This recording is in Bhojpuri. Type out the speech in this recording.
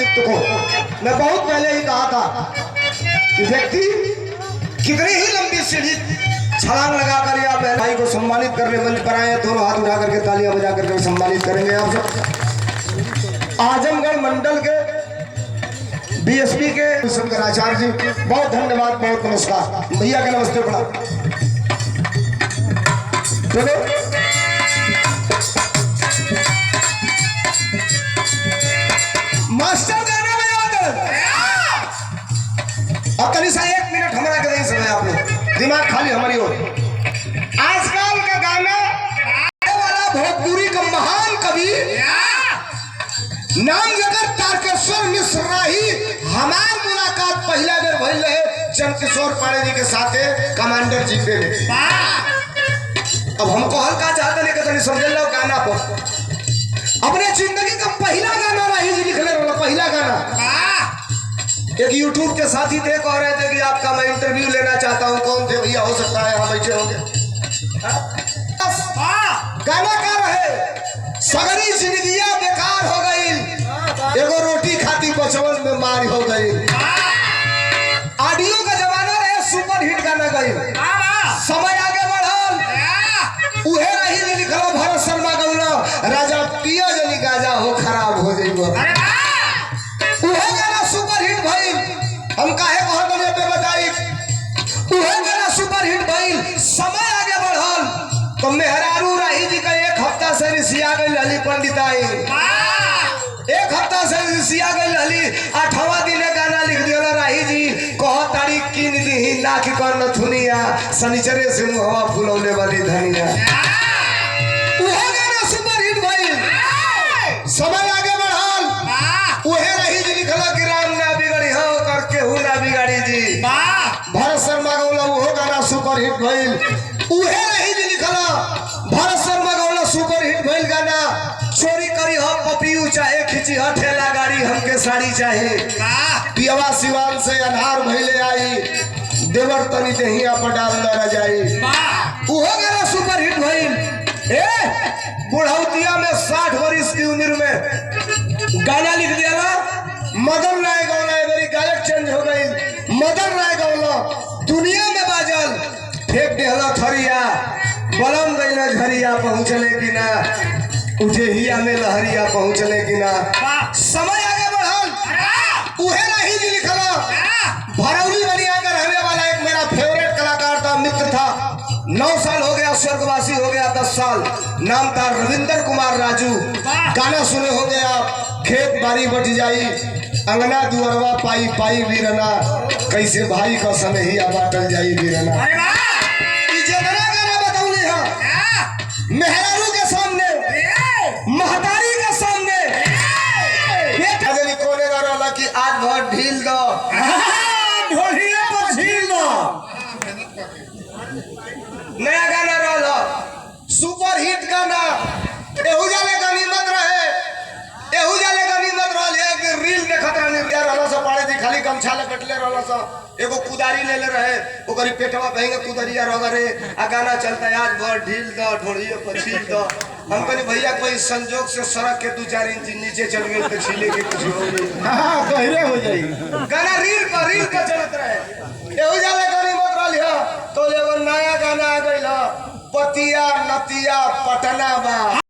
व्यक्तित्व को मैं बहुत पहले ही कहा था कि व्यक्ति कितनी ही लंबी सीढ़ी छलांग लगाकर या बहन भाई को सम्मानित करने मंच पर आए, दोनों हाथ उठा करके तालियां बजा करके सम्मानित करेंगे आप सब। आजमगढ़ मंडल के बीएसपी के शंकराचार्य जी, बहुत धन्यवाद, बहुत नमस्कार भैया के नमस्ते बड़ा। चलो मास्टर गाना में याद अब कहीं सा 1 मिनट हमारा के नहीं समय आपने दिमाग खाली हमारी ओर। आजकल का गाना वाला भोजपुरी का महान कवि नाम जगत तारकेश्वर मिश्रा ही हमार मुलाकात पहला बेर भइल रहे चंद्रकिशोर पांडे जी के साथे कमांडर जी पे। अब हम कहल का चाहते नहीं कि समझ लो गाना पर अपने जिंदगी का पहला गाना राही जी लिखले रहो, पहला गाना। एक यूट्यूब के साथी थे, कह रहे थे कि आपका मैं इंटरव्यू लेना चाहता हूँ। कौन थे भैया? हो सकता है यहाँ बैठे होंगे। गाना का रहे सगरी जिंदगिया बेकार हो गई, एगो रोटी खाती बचवन में मार हो गई। ऑडियो का जमाना रहे, सुपर हिट गाना गई। समय आगे बढ़ल, उहे रही लिखल भरत शर्मा गौला राजा पिया जनी गाजा हो खराब हो जाइबो। उहे गाना सुपर हिट भइल। हम काहे कहत हनी पे बताई, उहे गाना सुपर हिट भइल। समय आगे बढ़ल तो मेहरारू राही जी का 1 हफ्ता से रिसिया गई लली पंडिताई, 1 हफ्ता से रिसिया गई लली। 8वां दिन गाना लिख दिया राही जी, कह तारीख किन दी नाक कर नथुनिया, शनिचरे से मुहवा फुलौले वाली धनिया। उहे गाना सुपर हिट भइल। समय आगे बढ़ल, उहे रही जी लिखला कि राम ना बिगड़ी हो करके हूं ना बिगाड़ी जी। भरत शर्मा गौला वो गाना सुपर हिट भइल। उहे रही जी लिखला भरत शर्मा गौला सुपर हिट भइल गाना। चोरी करी हो पपियू चाहे खिंची हो ठेला गाड़ी, हमके साड़ी चाहे। पियवा सिवान से अनहार भइले आई, देवर तनी देहिया पर डाल न जाई। उहो गाना सुपर हिट भइल। बुढ़ौतिया में 60 वर्ष की उम्र में गाना लिख दिया ना। मदन राय गौला मेरी गायक चेंज हो गई। मदन राय गौला दुनिया में बाजल, फेंक दिया थरिया, बलम गईला झरिया, पहुंचले कि ना उठेहिया में लहरिया, पहुंचले कि ना। समय आगे बढ़ल, उहे रही जी लिखला। भरौली बलिया का रहने वाला एक मेरा फेवरेट कलाकार था, मित्र था। 9 साल हो गया, स्वर्गवासी हो गया 10 साल। नाम था रविंदर कुमार राजू। गाना सुने होंगे आप, खेत बारी बट जाई, अंगना दुअरवा पाई पाई वीरना, कैसे भाई का समय ही बाटल जाई वीरना। गाना बताऊंगी हाँ, मेहरारू के सामने, महतारी के सामने कोने वाला कि आज बहुत ढील दो, ढोलिया पर झील दो। नया गाना रहा सुपर हिट गाना। एहू जाले गनीमत रहे, एहू जाले गनीमत रहे कि रील देखत रहनी रहला से पाड़े दी खाली गमछा लपेटले रहला से, एगो कुदारी ले ले रहे, ओकरी पेटवा भएंगे कुदरिया रगरे, आ गाना चलता है आज बहुत ढील दो, ढोलिए पर छील दो। हम कहनी भैया कोई संजोग से सड़क के 2-4 इंच नीचे चल गए तो छीले के कुछ हो गई। हां गहरे हो जाई। गाना रील पर चलत रहे। एहू जाले गनीमत रहली हो तो एगो नया गाना आ गइल, पतिया नतिया पटना बा।